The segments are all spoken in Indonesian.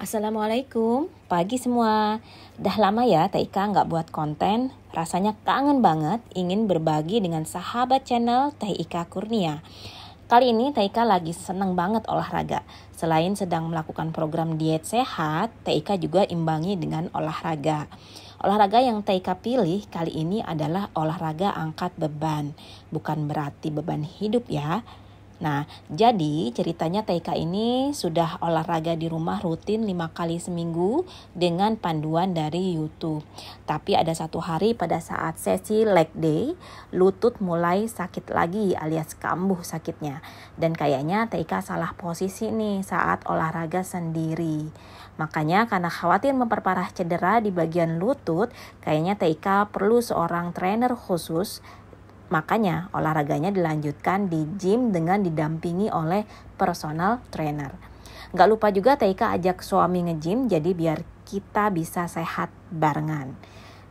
Assalamualaikum, pagi semua. Dah lama ya Teika nggak buat konten, rasanya kangen banget ingin berbagi dengan sahabat channel Teh Ika Kurnia. Kali ini Teika lagi seneng banget olahraga. Selain sedang melakukan program diet sehat, Teika juga imbangi dengan olahraga. Olahraga yang Teika pilih kali ini adalah olahraga angkat beban. Bukan berarti beban hidup ya. Nah, jadi ceritanya Teika ini sudah olahraga di rumah rutin 5 kali seminggu dengan panduan dari YouTube. Tapi ada satu hari pada saat sesi leg day, lutut mulai sakit lagi alias kambuh sakitnya. Dan kayaknya Teika salah posisi nih saat olahraga sendiri. Makanya karena khawatir memperparah cedera di bagian lutut, kayaknya Teika perlu seorang trainer khusus. Makanya olahraganya dilanjutkan di gym dengan didampingi oleh personal trainer. Gak lupa juga Teika ajak suami nge-gym jadi biar kita bisa sehat barengan.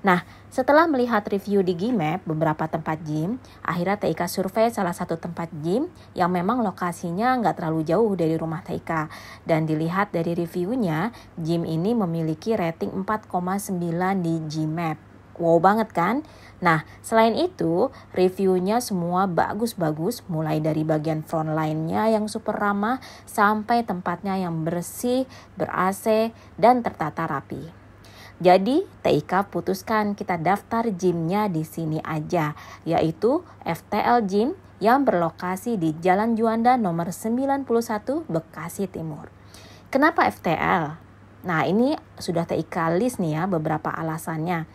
Nah, setelah melihat review di Gmap beberapa tempat gym, akhirnya Teika survei salah satu tempat gym yang memang lokasinya gak terlalu jauh dari rumah Teika. Dan dilihat dari reviewnya, gym ini memiliki rating 4,9 di Gmap. Wow banget kan? Nah, selain itu, reviewnya semua bagus-bagus, mulai dari bagian front line-nya yang super ramah, sampai tempatnya yang bersih, ber-AC, dan tertata rapi. Jadi, Teika putuskan kita daftar gymnya di sini aja, yaitu FTL Gym yang berlokasi di Jalan Juanda nomor 91 Bekasi Timur. Kenapa FTL? Nah, ini sudah Teika list nih ya beberapa alasannya.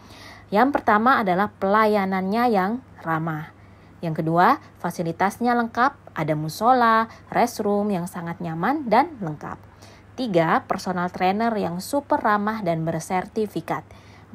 Yang pertama adalah pelayanannya yang ramah. Yang kedua, fasilitasnya lengkap, ada musola, restroom yang sangat nyaman dan lengkap. 3, personal trainer yang super ramah dan bersertifikat.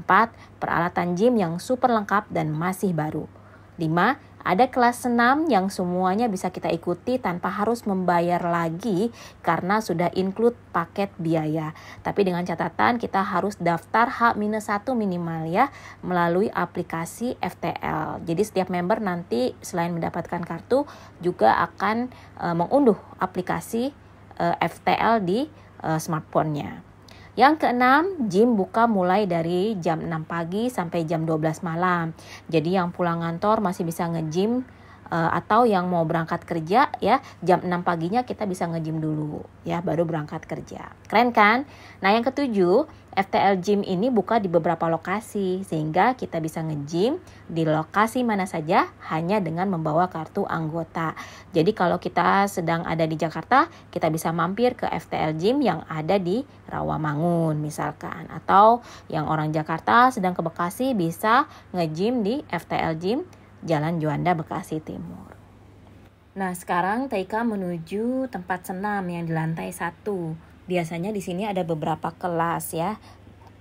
4, peralatan gym yang super lengkap dan masih baru. 5, ada kelas senam yang semuanya bisa kita ikuti tanpa harus membayar lagi karena sudah include paket biaya. Tapi dengan catatan kita harus daftar H-1 minimal ya melalui aplikasi FTL. Jadi setiap member nanti selain mendapatkan kartu juga akan mengunduh aplikasi FTL di smartphone-nya. Yang keenam, gym buka mulai dari jam 6 pagi sampai jam 12 malam. Jadi yang pulang kantor masih bisa nge-gym atau yang mau berangkat kerja ya jam 6 paginya kita bisa nge-gym dulu ya baru berangkat kerja. Keren kan? Nah, yang ketujuh, FTL Gym ini buka di beberapa lokasi sehingga kita bisa nge-gym di lokasi mana saja hanya dengan membawa kartu anggota. Jadi kalau kita sedang ada di Jakarta, kita bisa mampir ke FTL Gym yang ada di Rawamangun misalkan, atau yang orang Jakarta sedang ke Bekasi bisa nge-gym di FTL Gym Jalan Juanda Bekasi Timur. Nah, sekarang Teika menuju tempat senam yang di lantai 1. Biasanya di sini ada beberapa kelas ya.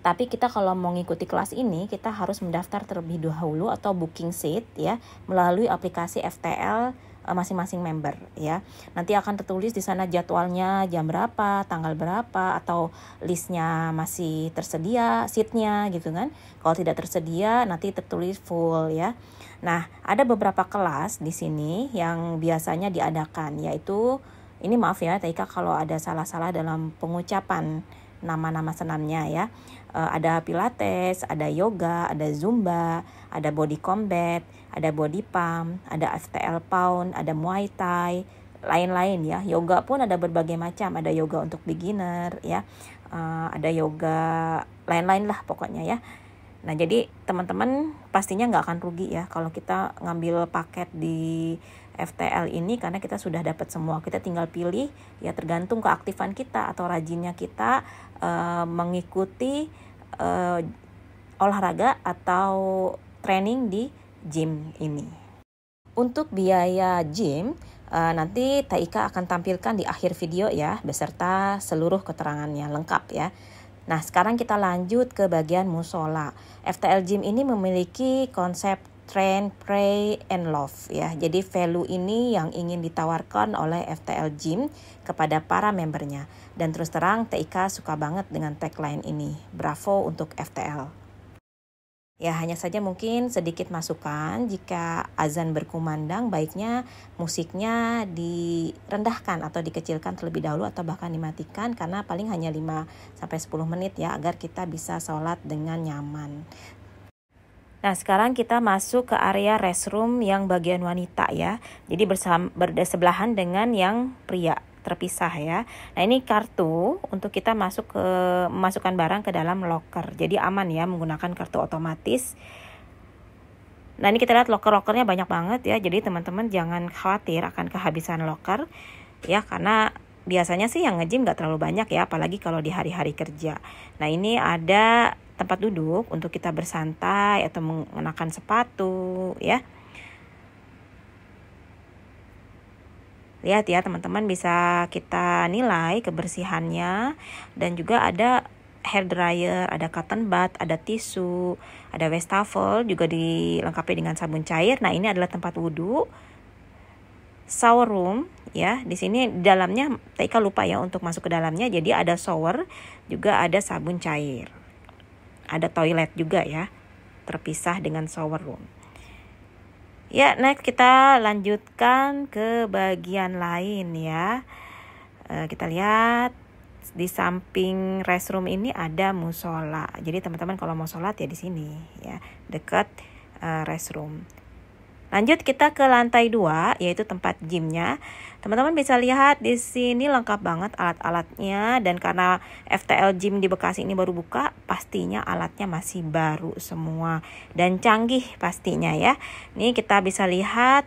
Tapi kita kalau mau ngikuti kelas ini, kita harus mendaftar terlebih dahulu atau booking seat ya melalui aplikasi FTL masing-masing member ya. Nanti akan tertulis di sana jadwalnya jam berapa, tanggal berapa, atau listnya masih tersedia seatnya gitu kan. Kalau tidak tersedia nanti tertulis full ya. Nah, ada beberapa kelas di sini yang biasanya diadakan, yaitu ini maaf ya Teika kalau ada salah-salah dalam pengucapan nama-nama senamnya ya. Ada pilates, ada yoga, ada zumba, ada body combat, ada body pump, ada FTL pound, ada muay thai, lain-lain ya. Yoga pun ada berbagai macam, ada yoga untuk beginner ya. Ada yoga lain-lain lah pokoknya ya. Nah, jadi teman-teman pastinya nggak akan rugi ya kalau kita ngambil paket di FTL ini karena kita sudah dapat semua. Kita tinggal pilih ya tergantung keaktifan kita atau rajinnya kita mengikuti olahraga atau training di gym ini. Untuk biaya gym nanti Teika akan tampilkan di akhir video ya beserta seluruh keterangannya lengkap ya. Nah, sekarang kita lanjut ke bagian musola. FTL Gym ini memiliki konsep train, pray, and love ya. Jadi value ini yang ingin ditawarkan oleh FTL Gym kepada para membernya. Dan terus terang Teika suka banget dengan tagline ini. Bravo untuk FTL. Ya, hanya saja mungkin sedikit masukan, jika azan berkumandang baiknya musiknya direndahkan atau dikecilkan terlebih dahulu atau bahkan dimatikan, karena paling hanya 5-10 menit ya, agar kita bisa sholat dengan nyaman. Nah, sekarang kita masuk ke area restroom yang bagian wanita ya. Jadi bersebelahan dengan yang pria, terpisah ya. Nah, ini kartu untuk kita memasukkan barang ke dalam locker. Jadi aman ya menggunakan kartu otomatis. Nah, ini kita lihat loker-lokernya banyak banget ya. Jadi teman-teman jangan khawatir akan kehabisan locker ya, karena biasanya sih yang nge-gym gak terlalu banyak ya, apalagi kalau di hari-hari kerja. Nah, ini ada tempat duduk untuk kita bersantai atau mengenakan sepatu ya. Lihat ya teman-teman, bisa kita nilai kebersihannya, dan juga ada hair dryer, ada cotton bud, ada tisu, ada wastafel, juga dilengkapi dengan sabun cair. Nah, ini adalah tempat wudhu, shower room ya. Di sini di dalamnya Taika lupa ya untuk masuk ke dalamnya. Jadi ada shower, juga ada sabun cair. Ada toilet juga ya, terpisah dengan shower room. Ya, next kita lanjutkan ke bagian lain ya. Kita lihat di samping restroom ini ada musola. Jadi teman-teman kalau mau sholat ya di sini ya, dekat restroom. Lanjut kita ke lantai 2, yaitu tempat gymnya. Teman-teman bisa lihat di sini lengkap banget alat-alatnya, dan karena FTL Gym di Bekasi ini baru buka, pastinya alatnya masih baru semua dan canggih pastinya ya. Ini kita bisa lihat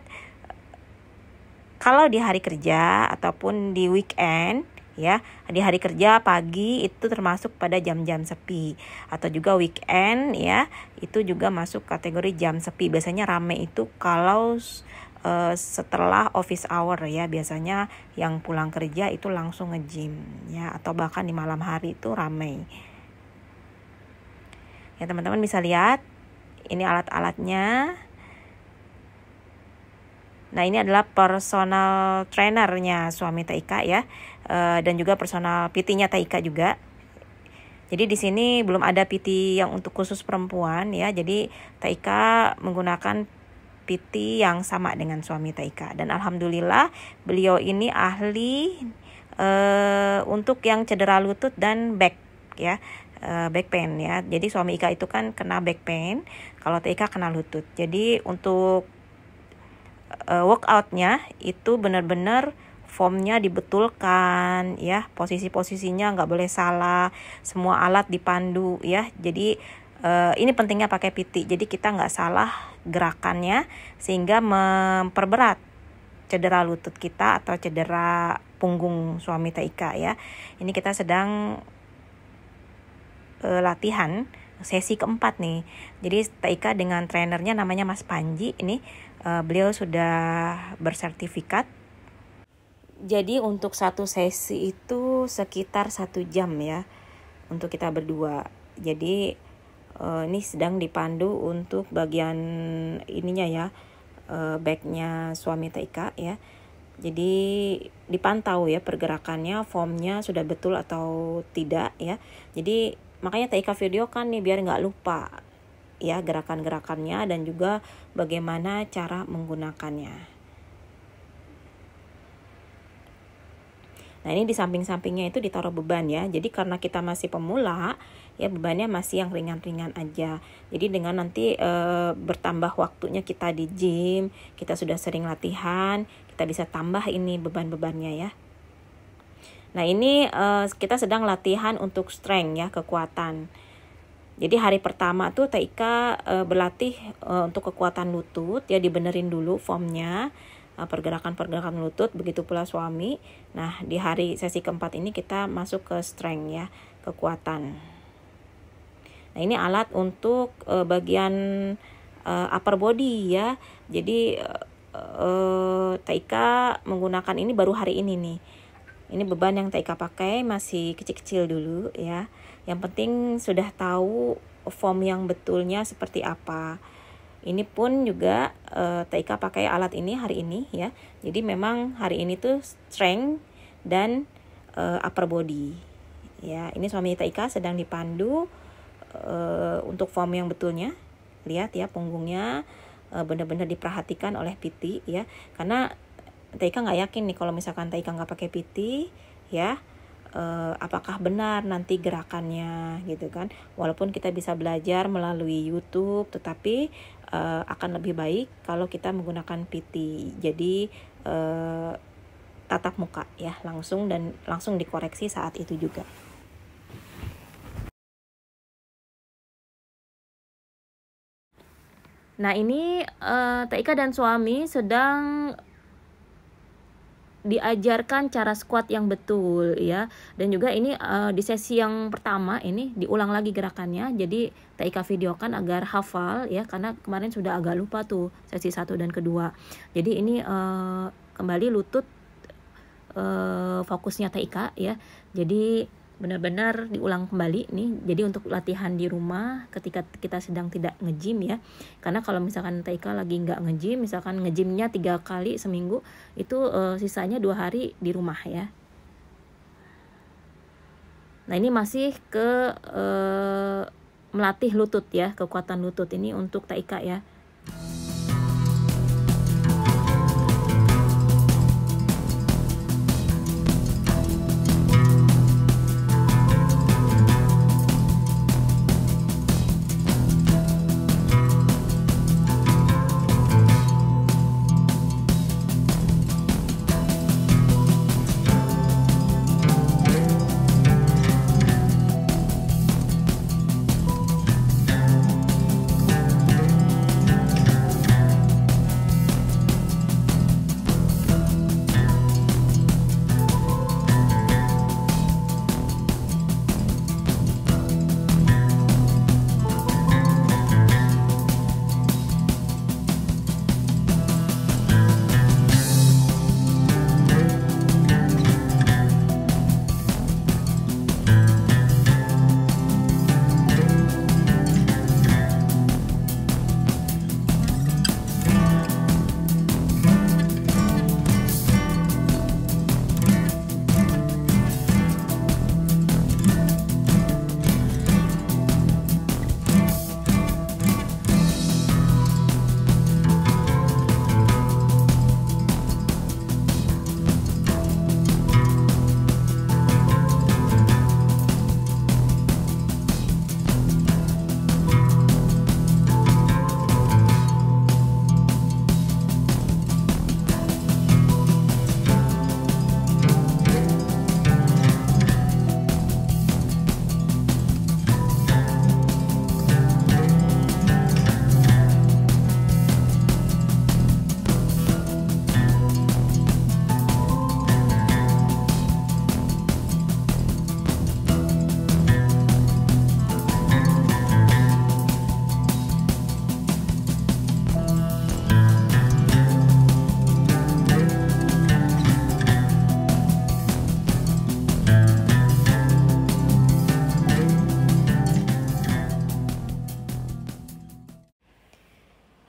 kalau di hari kerja ataupun di weekend ya, di hari kerja pagi itu termasuk pada jam-jam sepi, atau juga weekend ya, itu juga masuk kategori jam sepi. Biasanya rame itu kalau setelah office hour ya, biasanya yang pulang kerja itu langsung nge-gym ya, atau bahkan di malam hari itu rame. Ya, teman-teman bisa lihat ini alat-alatnya. Nah, ini adalah personal trainernya suami Taika ya, dan juga personal PT-nya Taika juga. Jadi di sini belum ada PT yang untuk khusus perempuan ya. Jadi Taika menggunakan PT yang sama dengan suami Taika, dan alhamdulillah beliau ini ahli untuk yang cedera lutut dan back ya. Back pain ya. Jadi suami Ika itu kan kena back pain, kalau Taika kena lutut. Jadi untuk workoutnya itu benar-benar formnya dibetulkan ya, posisi-posisinya nggak boleh salah, semua alat dipandu ya. Jadi ini pentingnya pakai PT, jadi kita nggak salah gerakannya, sehingga memperberat cedera lutut kita atau cedera punggung suami Taika ya. Ini kita sedang latihan sesi keempat nih. Jadi Taika dengan trainernya namanya Mas Panji ini, beliau sudah bersertifikat. Jadi untuk satu sesi itu sekitar 1 jam ya untuk kita berdua. Jadi ini sedang dipandu untuk bagian ininya ya, backnya suami Taika ya. Jadi dipantau ya pergerakannya, formnya sudah betul atau tidak ya. Jadi makanya Taika videokan nih biar nggak lupa ya gerakan-gerakannya dan juga bagaimana cara menggunakannya. Nah, ini di samping-sampingnya itu ditaruh beban ya. Jadi karena kita masih pemula ya, bebannya masih yang ringan-ringan aja. Jadi dengan nanti bertambah waktunya kita di gym, kita sudah sering latihan, kita bisa tambah ini beban-bebannya ya. Nah, ini kita sedang latihan untuk strength ya, kekuatan. Jadi hari pertama tuh Taika berlatih untuk kekuatan lutut ya, dibenerin dulu formnya, pergerakan-pergerakan lutut, begitu pula suami. Nah, di hari sesi keempat ini kita masuk ke strength ya, kekuatan. Nah, ini alat untuk bagian upper body ya. Jadi Taika menggunakan ini baru hari ini nih. Ini beban yang Taika pakai masih kecil-kecil dulu ya. Yang penting sudah tahu form yang betulnya seperti apa. Ini pun juga Taika pakai alat ini hari ini ya. Jadi memang hari ini tuh strength dan upper body. Ya, ini suami Taika sedang dipandu untuk form yang betulnya lihat ya punggungnya benar-benar diperhatikan oleh PT ya, karena Taika nggak yakin nih kalau misalkan Taika nggak pakai PT ya, apakah benar nanti gerakannya gitu kan. Walaupun kita bisa belajar melalui YouTube, tetapi akan lebih baik kalau kita menggunakan PT. Jadi tatap muka ya, langsung dikoreksi saat itu juga. Nah ini Taika dan suami sedang diajarkan cara squat yang betul ya, dan juga ini di sesi yang pertama ini diulang lagi gerakannya, jadi Taika videokan agar hafal ya, karena kemarin sudah agak lupa tuh sesi 1 dan kedua. Jadi ini kembali lutut fokusnya Taika ya, jadi benar-benar diulang kembali nih. Jadi untuk latihan di rumah ketika kita sedang tidak nge-gym ya, karena kalau misalkan Taika lagi nggak nge-gym, misalkan nge-gymnya 3 kali seminggu, itu sisanya 2 hari di rumah ya. Nah ini masih ke melatih lutut ya, kekuatan lutut ini untuk Taika ya.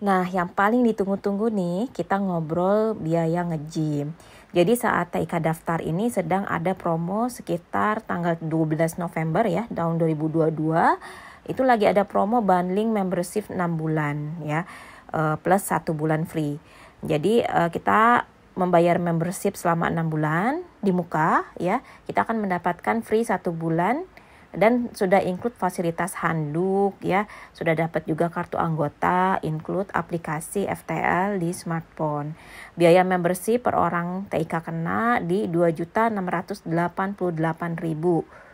Nah, yang paling ditunggu-tunggu nih, kita ngobrol biaya nge-gym. Jadi saat Taika daftar ini sedang ada promo sekitar tanggal 12 November ya, tahun 2022. Itu lagi ada promo bundling membership 6 bulan ya, plus 1 bulan free. Jadi kita membayar membership selama 6 bulan di muka ya, kita akan mendapatkan free 1 bulan. Dan sudah include fasilitas handuk ya, sudah dapat juga kartu anggota, include aplikasi FTL di smartphone. Biaya membership per orang TIK kena di 2.688.000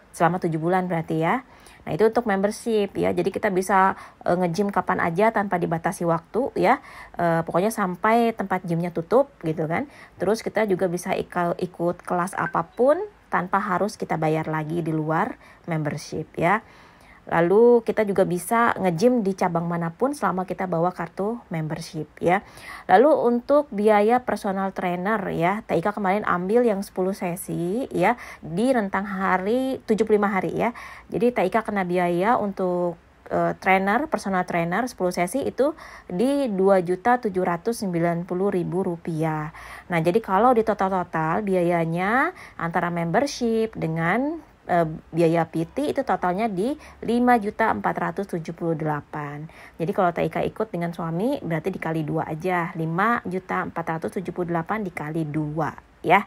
selama 7 bulan berarti ya. Nah itu untuk membership ya, jadi kita bisa nge-gym kapan aja tanpa dibatasi waktu ya, pokoknya sampai tempat gymnya tutup gitu kan. Terus kita juga bisa ikut kelas apapun tanpa harus kita bayar lagi di luar membership ya. Lalu kita juga bisa nge-gym di cabang manapun selama kita bawa kartu membership ya. Lalu untuk biaya personal trainer ya, Taika kemarin ambil yang 10 sesi ya di rentang hari 75 hari ya. Jadi Taika kena biaya untuk personal trainer 10 sesi itu di Rp2.790.000. Nah, jadi kalau di total biayanya antara membership dengan biaya PT itu totalnya di 5.478. Jadi kalau Teh Ika ikut dengan suami berarti dikali 2 aja, 5.478 dikali 2 ya.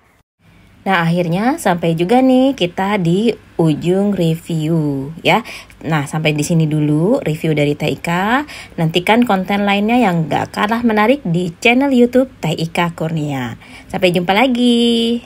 Nah, akhirnya sampai juga nih kita di ujung review ya. Nah, sampai di sini dulu review dari Teh Ika. Nantikan konten lainnya yang gak kalah menarik di channel YouTube Teh Ika Kurnia. Sampai jumpa lagi.